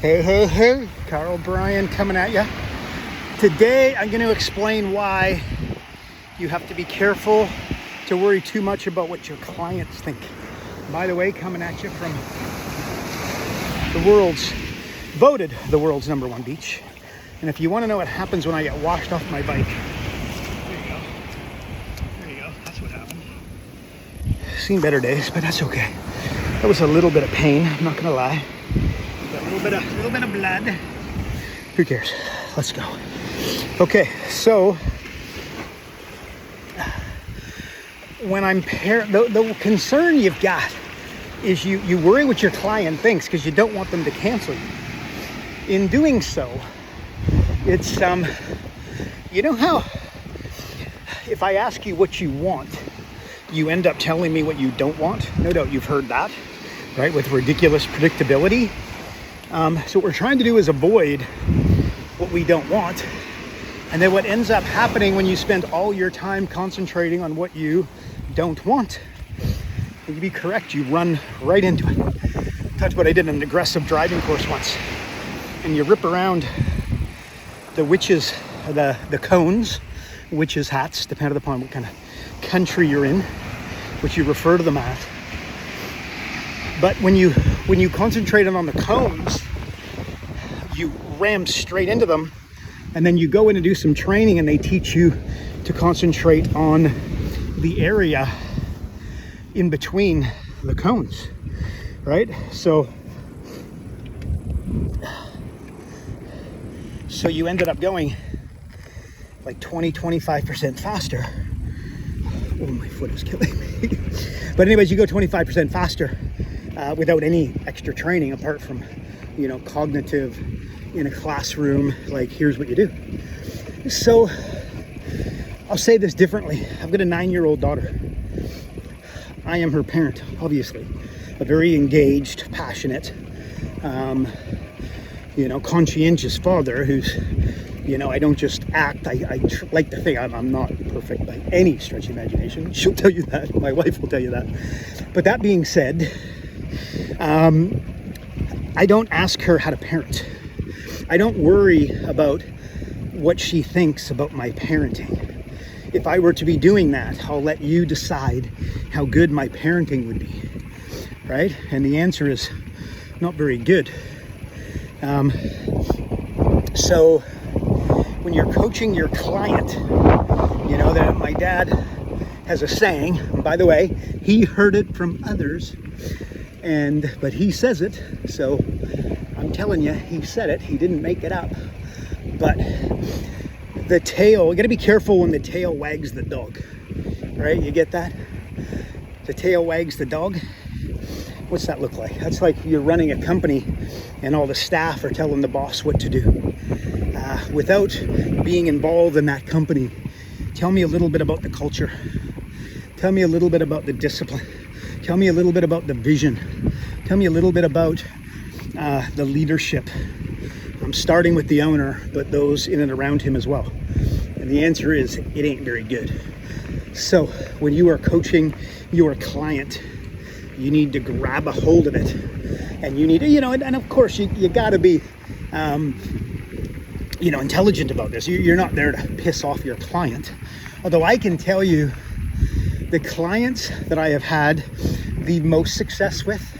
Hey, hey, hey, Karl Bryan coming at you. Today I'm going to explain why you have to be careful to worry too much about what your clients think. By the way, coming at you from voted the world's #1 beach. And if you want to know what happens when I get washed off my bike, there you go, that's what happened. Seen better days, but that's okay. That was a little bit of pain, I'm not going to lie. A little bit of blood. Who cares? Let's go. Okay, so when the concern you've got is you worry what your client thinks because you don't want them to cancel you. In doing so, it's you know how if I ask you what you want, you end up telling me what you don't want? No doubt you've heard that, right? With ridiculous predictability. So what we're trying to do is avoid what we don't want. And then what ends up happening when you spend all your time concentrating on what you don't want, and you be correct, you run right into it. That's what I did in an aggressive driving course once. And you rip around the witches, the cones, witches hats, depending upon what kind of country you're in, which you refer to them as. But when you concentrated on the cones, you ram straight into them, and then you go in and do some training and they teach you to concentrate on the area in between the cones, right? So you ended up going like 25% faster. Oh, my foot is killing me. But anyways, you go 25% faster without any extra training apart from, cognitive in a classroom, like here's what you do. So I'll say this differently. I've got a 9-year-old daughter. I am her parent, obviously. A very engaged, passionate, conscientious father who's, I don't just act. I like to think I'm not perfect by any stretch of imagination. She'll tell you that. My wife will tell you that. But that being said, I don't ask her how to parent. I don't worry about what she thinks about my parenting. If I were to be doing that, I'll let you decide how good my parenting would be, right? And the answer is not very good. So when you're coaching your client, that my dad has a saying, and by the way, he heard it from others, but he says it, so I'm telling you, he said it, he didn't make it up. But the tail, you gotta be careful when the tail wags the dog, right? You get that? The tail wags the dog. What's that look like? That's like you're running a company and all the staff are telling the boss what to do. Without being involved in that company, tell me a little bit about the culture. Tell me a little bit about the discipline. Tell me a little bit about the vision. Tell me a little bit about the leadership. I'm starting with the owner, but those in and around him as well. And the answer is, it ain't very good. So when you are coaching your client, you need to grab a hold of it. And you need to, and of course you gotta be, intelligent about this. You're not there to piss off your client. Although I can tell you, the clients that I have had the most success with,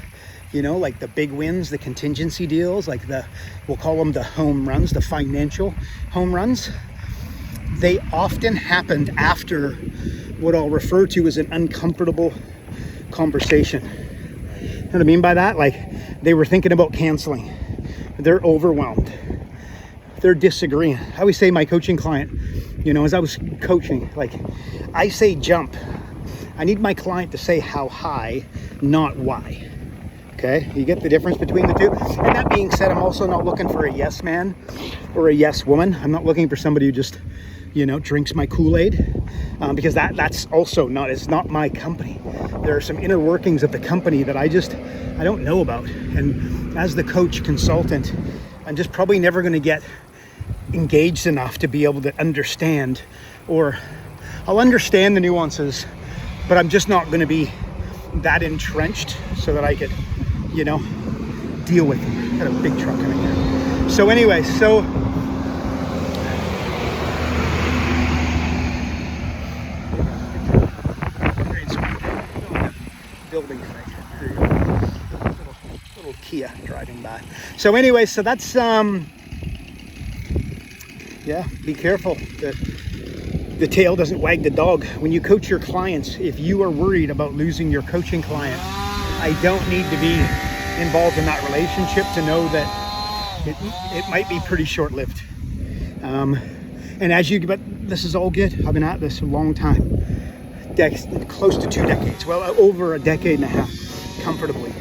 like the big wins, the contingency deals, like we'll call them the home runs, the financial home runs, they often happened after what I'll refer to as an uncomfortable conversation. You know what I mean by that? Like they were thinking about canceling. They're overwhelmed. They're disagreeing. I always say my coaching client, as I was coaching, like I say jump. I need my client to say how high, not why. Okay, you get the difference between the two? And that being said, I'm also not looking for a yes man or a yes woman. I'm not looking for somebody who just, drinks my Kool-Aid, because that's also it's not my company. There are some inner workings of the company that I don't know about. And as the coach consultant, I'm just probably never going to get engaged enough to be able to understand, or I'll understand the nuances, but I'm just not going to be that entrenched so that I could, deal with them. got a big truck coming here. So anyway, so building site. There you go. Little Kia driving by. So anyway, so that's yeah, be careful. The tail doesn't wag the dog. When you coach your clients, if you are worried about losing your coaching client, I don't need to be involved in that relationship to know that it might be pretty short-lived. And but this is all good. I've been at this a long time, close to 2 decades, well, over a decade and a half, comfortably.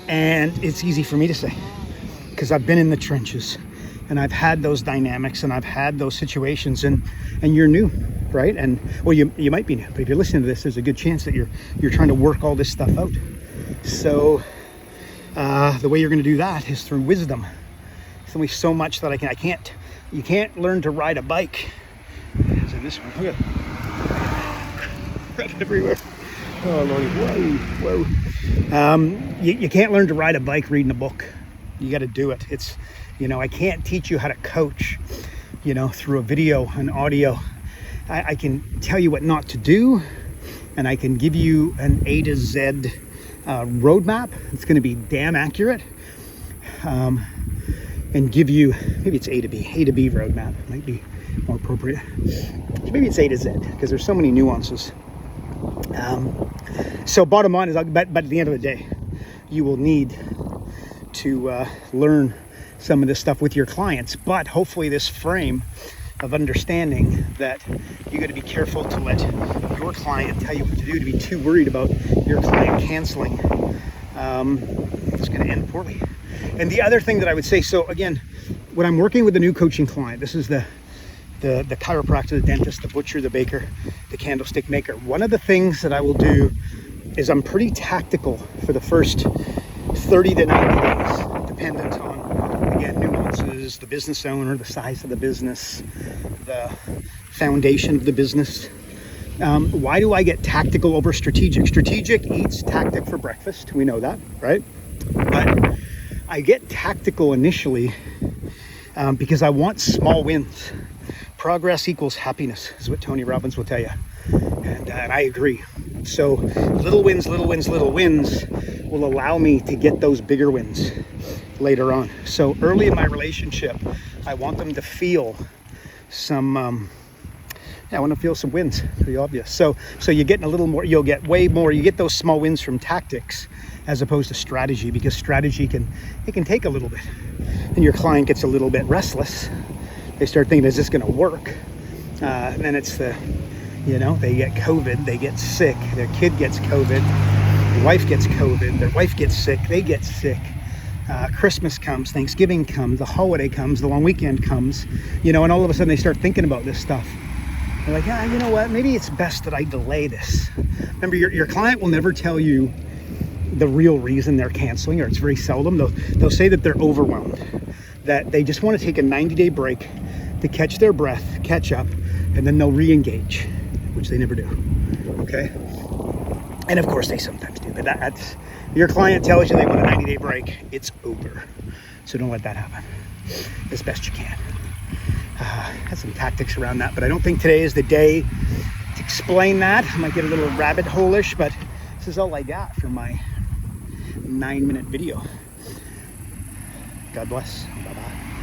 And it's easy for me to say, because I've been in the trenches. And I've had those dynamics and I've had those situations, and you're new, right? And well, you might be new, but if you're listening to this, there's a good chance that you're trying to work all this stuff out. So the way you're going to do that is through wisdom. There's only so much that you can't learn to ride a bike. It's in this one. Look at crap everywhere. Oh Lordy, whoa. You can't learn to ride a bike reading a book. You got to do it. I can't teach you how to coach, through a video and audio. I can tell you what not to do, and I can give you an A to Z roadmap. It's going to be damn accurate, and give you, maybe it's A to B roadmap might be more appropriate. Maybe it's A to Z, because there's so many nuances. So bottom line is, but at the end of the day, you will need to learn some of this stuff with your clients, but hopefully this frame of understanding that you got to be careful to let your client tell you what to do, to be too worried about your client canceling, it's going to end poorly. And the other thing that I would say, so again, when I'm working with a new coaching client, this is the chiropractor, the dentist, the butcher, the baker, the candlestick maker. One of the things that I will do is I'm pretty tactical for the first 30 to 90 days, dependent on, again, nuances, the business owner, the size of the business, the foundation of the business. Why do I get tactical over strategic? Strategic eats tactic for breakfast. We know that, right? But I get tactical initially because I want small wins. Progress equals happiness is what Tony Robbins will tell you. And I agree. So little wins will allow me to get those bigger wins later on. So early in my relationship, I want them to feel some, I want to feel some wins, pretty obvious. So you're getting a little more, you'll get way more, you get those small wins from tactics as opposed to strategy, because strategy can take a little bit. And your client gets a little bit restless. They start thinking, is this going to work? And then it's they get COVID, they get sick, their kid gets COVID, their wife gets COVID, their wife gets sick, they get sick. Christmas comes, Thanksgiving comes, the holiday comes, the long weekend comes, and all of a sudden they start thinking about this stuff. They're like, you know what, maybe it's best that I delay this. Remember, your client will never tell you the real reason they're canceling, or it's very seldom. They'll say that they're overwhelmed, that they just want to take a 90-day break to catch their breath, catch up, and then they'll re-engage, which they never do, okay? And of course they sometimes do, but that's, your client tells you they want a 90-day break, it's over. So don't let that happen as best you can. Have some tactics around that, but I don't think today is the day to explain that. I might get a little rabbit hole-ish, but this is all I got for my 9-minute video. God bless. Bye-bye.